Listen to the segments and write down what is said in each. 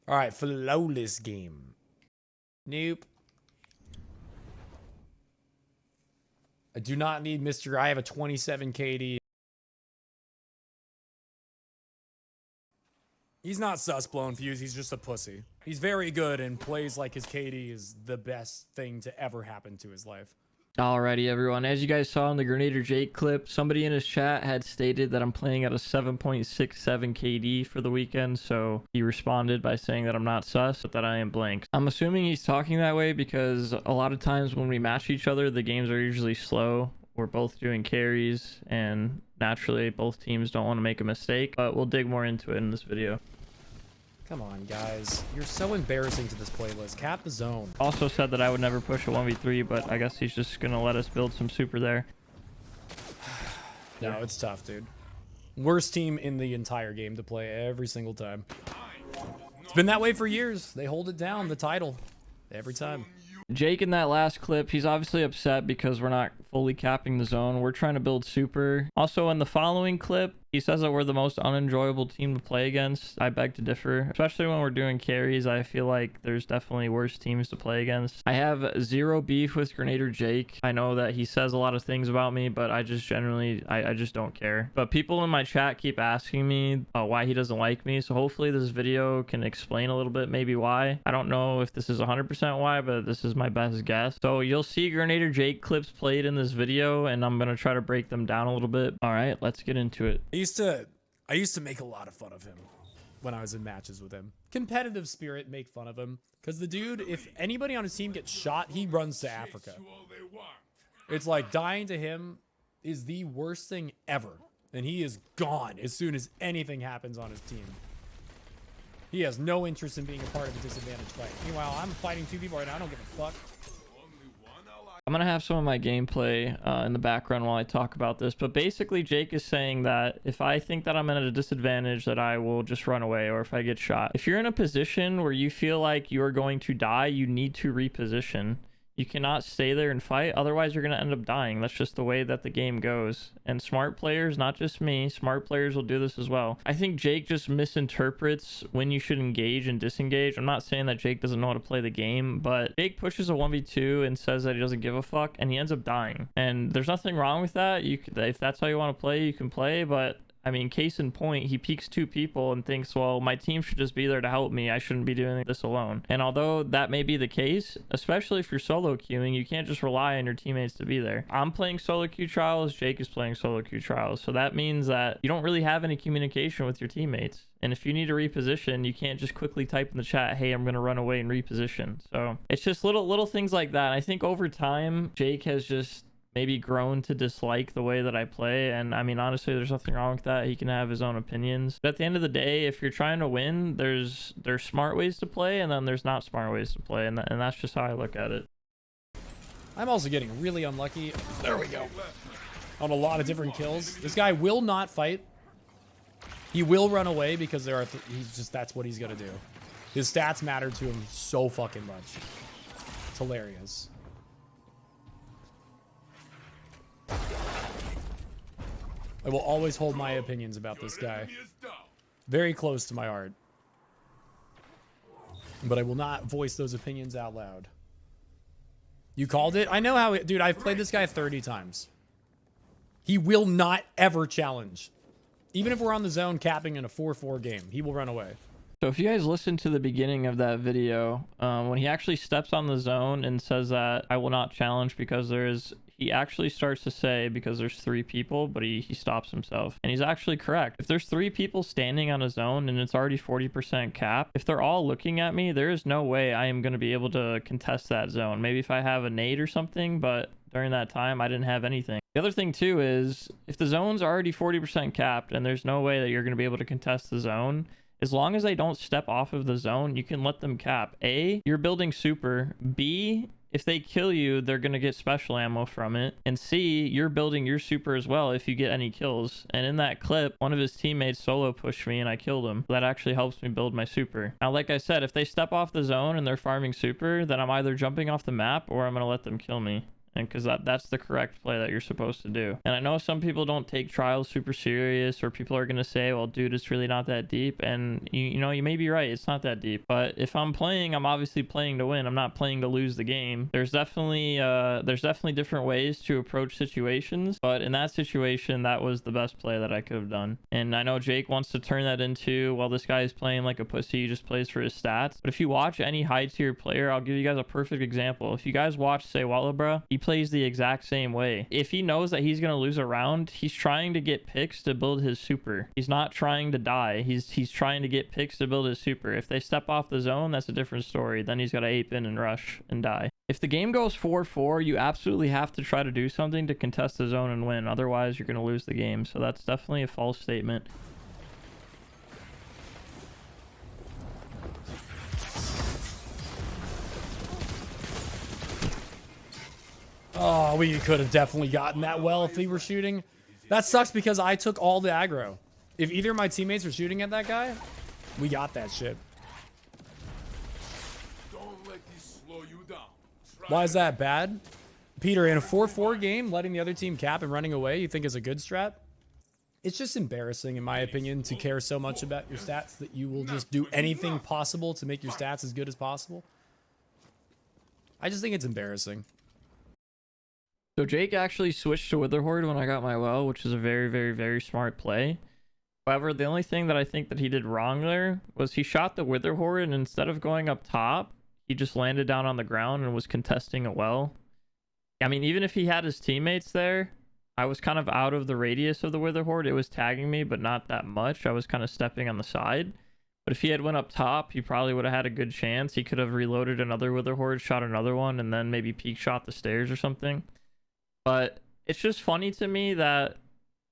All right, flawless game. Nope. I do not need Mr. I have a 27 KD. He's not sus blown fuse. He's just a pussy. He's very good and plays like his KD is the best thing to ever happen to his life. Alrighty, everyone. As you guys saw in the GernaderJake clip, somebody in his chat had stated that I'm playing at a 7.67 KD for the weekend, so he responded by saying that I'm not sus, but that I am blank. I'm assuming he's talking that way because a lot of times when we match each other, the games are usually slow. We're both doing carries, and naturally, both teams don't want to make a mistake, but we'll dig more into it in this video. Come on, guys. You're so embarrassing to this playlist. Cap the zone. Also said that I would never push a 1v3, but I guess he's just going to let us build some super there. No, it's tough, dude. Worst team in the entire game to play every single time. It's been that way for years. They hold it down, the title, every time. Jake in that last clip, he's obviously upset because we're not fully capping the zone. We're trying to build super. Also, in the following clip, he says that we're the most unenjoyable team to play against. I beg to differ. Especially when we're doing carries, I feel like there's definitely worse teams to play against. I have zero beef with GernaderJake. I know that he says a lot of things about me, but I just generally, I just don't care. But people in my chat keep asking me why he doesn't like me. So hopefully this video can explain a little bit maybe why. I don't know if this is 100% why, but this is my best guess. So you'll see GernaderJake clips played in this video, and I'm going to try to break them down a little bit. All right, let's get into it. I used to make a lot of fun of him when I was in matches with him. Competitive spirit, make fun of him. Because the dude, if anybody on his team gets shot, he runs to Africa. It's like dying to him is the worst thing ever. And he is gone as soon as anything happens on his team. He has no interest in being a part of a disadvantaged fight. Meanwhile, I'm fighting two people right now. I don't give a fuck. I'm going to have some of my gameplay in the background while I talk about this, but basically Jake is saying that if I think that I'm at a disadvantage, that I will just run away, or if I get shot. If you're in a position where you feel like you're going to die, you need to reposition. You cannot stay there and fight, otherwise you're going to end up dying. That's just the way that the game goes. And smart players, not just me, smart players will do this as well. I think Jake just misinterprets when you should engage and disengage. I'm not saying that Jake doesn't know how to play the game, but Jake pushes a 1v2 and says that he doesn't give a fuck, and he ends up dying. And there's nothing wrong with that. If that's how you want to play, you can play, but I mean, case in point, he peeks two people and thinks, well, my team should just be there to help me. I shouldn't be doing this alone. And although that may be the case, especially if you're solo queuing, you can't just rely on your teammates to be there. I'm playing solo queue trials. Jake is playing solo queue trials. So that means that you don't really have any communication with your teammates. And if you need to reposition, you can't just quickly type in the chat, hey, I'm going to run away and reposition. So it's just little things like that. I think over time, Jake has just maybe grown to dislike the way that I play, and I mean, honestly, there's nothing wrong with that. He can have his own opinions, but at the end of the day, if you're trying to win, there's smart ways to play, and then there's not smart ways to play, and that's just how I look at it. I'm also getting really unlucky. There we go. On a lot of different kills. This guy will not fight. He will run away because that's what he's gonna do. His stats matter to him so fucking much. It's hilarious. I will always hold my opinions about this guy very close to my heart. But I will not voice those opinions out loud. You called it? I know how it... Dude, I've played this guy 30 times. He will not ever challenge. Even if we're on the zone capping in a 4-4 game, he will run away. So if you guys listen to the beginning of that video, when he actually steps on the zone and says that I will not challenge because he actually starts to say because there's 3 people, but he stops himself. And he's actually correct. If there's 3 people standing on a zone and it's already 40% cap, if they're all looking at me, there is no way I am going to be able to contest that zone. Maybe if I have a nade or something, but during that time, I didn't have anything. The other thing too is if the zone's already 40% capped and there's no way that you're going to be able to contest the zone, as long as they don't step off of the zone, you can let them cap. A, you're building super. B, if they kill you, they're going to get special ammo from it. And C, you're building your super as well if you get any kills. And in that clip, one of his teammates solo pushed me and I killed him. That actually helps me build my super. Now, like I said, if they step off the zone and they're farming super, then I'm either jumping off the map or I'm going to let them kill me. and because that's the correct play that you're supposed to do. And I know some people don't take trials super serious, or people are going to say, well, dude, it's really not that deep. And you know, you may be right, it's not that deep. But if I'm playing, I'm obviously playing to win. I'm not playing to lose the game. There's definitely different ways to approach situations, but in that situation, that was the best play that I could have done. And I know Jake wants to turn that into, well, this guy is playing like a pussy, he just plays for his stats. But if you watch any high tier player, I'll give you guys a perfect example. If you guys watch, say, Wallabra, he plays the exact same way. If he knows that he's going to lose a round, he's trying to get picks to build his super. He's not trying to die. He's trying to get picks to build his super. If they step off the zone, that's a different story. Then he's got to ape in and rush and die. If the game goes 4-4, you absolutely have to try to do something to contest the zone and win. Otherwise, you're going to lose the game. So that's definitely a false statement. Oh, we could have definitely gotten that well if he were shooting. That sucks because I took all the aggro. If either of my teammates were shooting at that guy, we got that shit. Why is that bad? Peter, in a 4-4 game, letting the other team cap and running away, you think is a good strat? It's just embarrassing, in my opinion, to care so much about your stats that you will just do anything possible to make your stats as good as possible. I just think it's embarrassing. So Jake actually switched to Witherhoard when I got my well, which is a very, very, very smart play. However, the only thing that I think that he did wrong there was he shot the Witherhoard, and instead of going up top, he just landed down on the ground and was contesting a well. I mean, even if he had his teammates there, I was kind of out of the radius of the Witherhoard. It was tagging me, but not that much. I was kind of stepping on the side. But if he had went up top, he probably would have had a good chance. He could have reloaded another Witherhoard, shot another one, and then maybe peek shot the stairs or something. But it's just funny to me that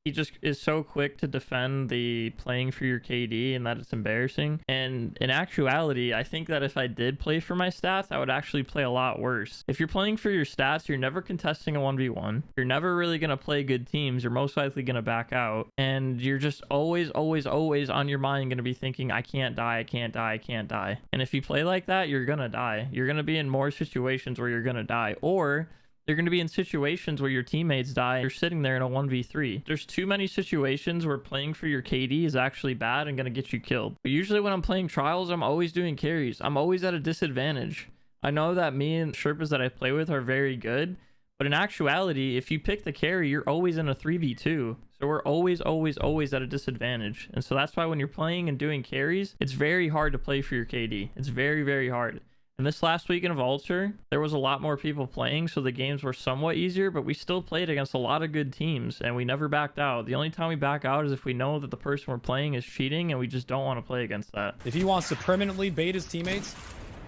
he just is so quick to defend the playing for your KD and that it's embarrassing. And in actuality, I think that if I did play for my stats, I would actually play a lot worse. If you're playing for your stats, you're never contesting a 1v1. You're never really going to play good teams. You're most likely going to back out. And you're just always, always, always on your mind going to be thinking, I can't die, I can't die, I can't die. And if you play like that, you're going to die. You're going to be in more situations where you're going to die. Or you're going to be in situations where your teammates die. You're sitting there in a 1v3. There's too many situations where playing for your KD is actually bad and going to get you killed. But usually when I'm playing trials, I'm always doing carries. I'm always at a disadvantage. I know that me and Sherpas that I play with are very good, but in actuality, if you pick the carry, you're always in a 3v2. So we're always, always, always at a disadvantage. And so that's why when you're playing and doing carries, it's very hard to play for your KD. It's very, very hard. And this last weekend of Ultra, there was a lot more people playing, so the games were somewhat easier, but we still played against a lot of good teams, and we never backed out. The only time we back out is if we know that the person we're playing is cheating, and we just don't want to play against that. If he wants to permanently bait his teammates,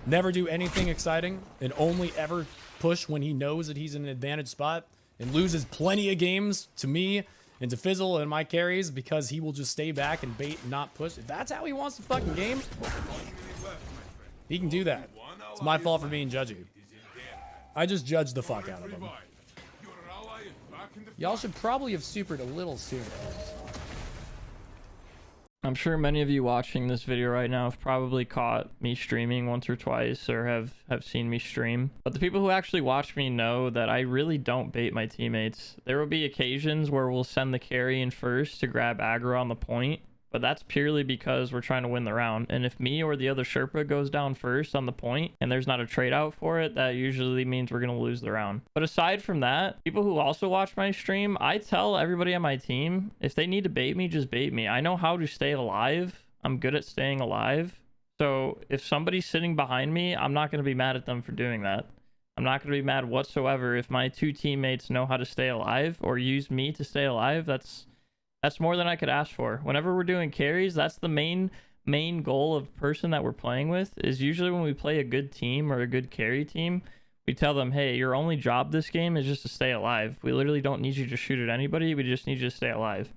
never do anything exciting, and only ever push when he knows that he's in an advantage spot, and loses plenty of games to me and to Fizzle and my carries because he will just stay back and bait and not push. If that's how he wants to fucking game, he can do that. It's my fault for being judgy. I just judged the fuck out of him. Y'all should probably have supered a little sooner. I'm sure many of you watching this video right now have probably caught me streaming once or twice or have seen me stream. But the people who actually watch me know that I really don't bait my teammates. There will be occasions where we'll send the carry in first to grab aggro on the point. But that's purely because we're trying to win the round. And if me or the other Sherpa goes down first on the point and there's not a trade out for it, that usually means we're going to lose the round. But aside from that, people who also watch my stream, I tell everybody on my team, if they need to bait me, just bait me. I know how to stay alive. I'm good at staying alive. So if somebody's sitting behind me, I'm not going to be mad at them for doing that. I'm not going to be mad whatsoever if my two teammates know how to stay alive or use me to stay alive. That's more than I could ask for. Whenever we're doing carries, that's the main goal of person that we're playing with, is usually when we play a good team or a good carry team, we tell them, hey, your only job this game is just to stay alive. We literally don't need you to shoot at anybody. We just need you to stay alive.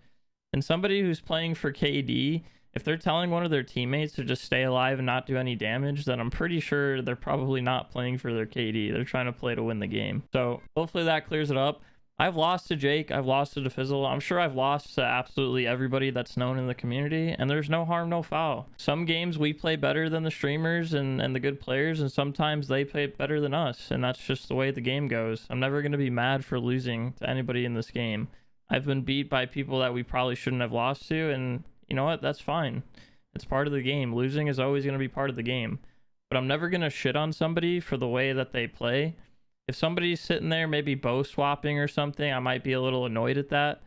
And somebody who's playing for KD, if they're telling one of their teammates to just stay alive and not do any damage, then I'm pretty sure they're probably not playing for their KD. They're trying to play to win the game. So hopefully that clears it up. I've lost to Jake, I've lost to Fizzle. I'm sure I've lost to absolutely everybody that's known in the community, and there's no harm, no foul. Some games we play better than the streamers and the good players, and sometimes they play better than us, and that's just the way the game goes. I'm never going to be mad for losing to anybody in this game. I've been beat by people that we probably shouldn't have lost to, and you know what? That's fine. It's part of the game. Losing is always going to be part of the game. But I'm never going to shit on somebody for the way that they play. If somebody's sitting there maybe bow swapping or something, I might be a little annoyed at that.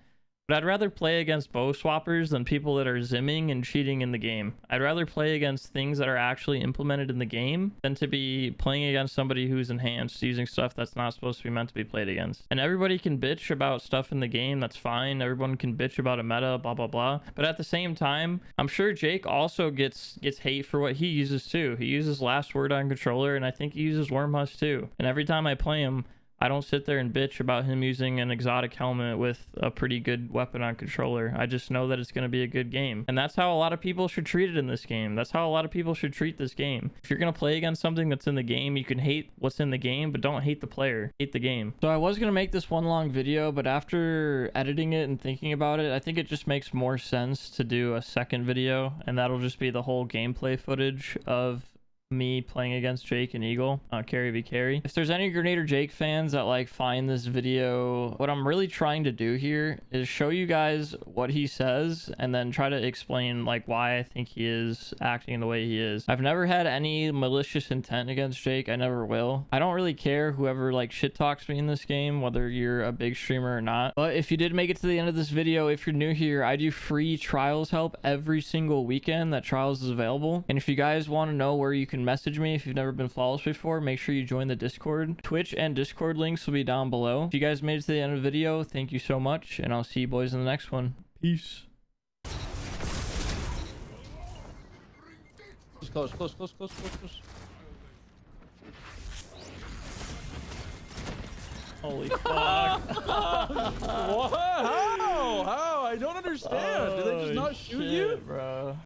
But I'd rather play against bow swappers than people that are zimming and cheating in the game. I'd rather play against things that are actually implemented in the game than to be playing against somebody who's enhanced using stuff that's not supposed to be meant to be played against. And everybody can bitch about stuff in the game, that's fine. Everyone can bitch about a meta, blah, blah, blah. But at the same time, I'm sure Jake also gets hate for what he uses too. He uses last word on controller, and I think he uses Wormhusk too. And every time I play him, I don't sit there and bitch about him using an exotic helmet with a pretty good weapon on controller. I just know that it's going to be a good game. And that's how a lot of people should treat it in this game. That's how a lot of people should treat this game. If you're going to play against something that's in the game, you can hate what's in the game, but don't hate the player. Hate the game. So I was going to make this one long video, but after editing it and thinking about it, I think it just makes more sense to do a second video, and that'll just be the whole gameplay footage of me playing against Jake and Eagle, carry v carry. If there's any GernaderJake fans that like find this video, what I'm really trying to do here is show you guys what he says and then try to explain like why I think he is acting the way he is. I've never had any malicious intent against Jake. I never will. I don't really care whoever like shit talks me in this game, whether you're a big streamer or not. But if you did make it to the end of this video, if you're new here, I do free trials help every single weekend that trials is available. And if you guys want to know where you can message me if you've never been flawless before, make sure you join the Discord. Twitch and Discord links will be down below. If you guys made it to the end of the video, thank you so much, and I'll see you boys in the next one. Peace. Close. Holy fuck. What? How? I don't understand. Did they just not shoot you? Bro.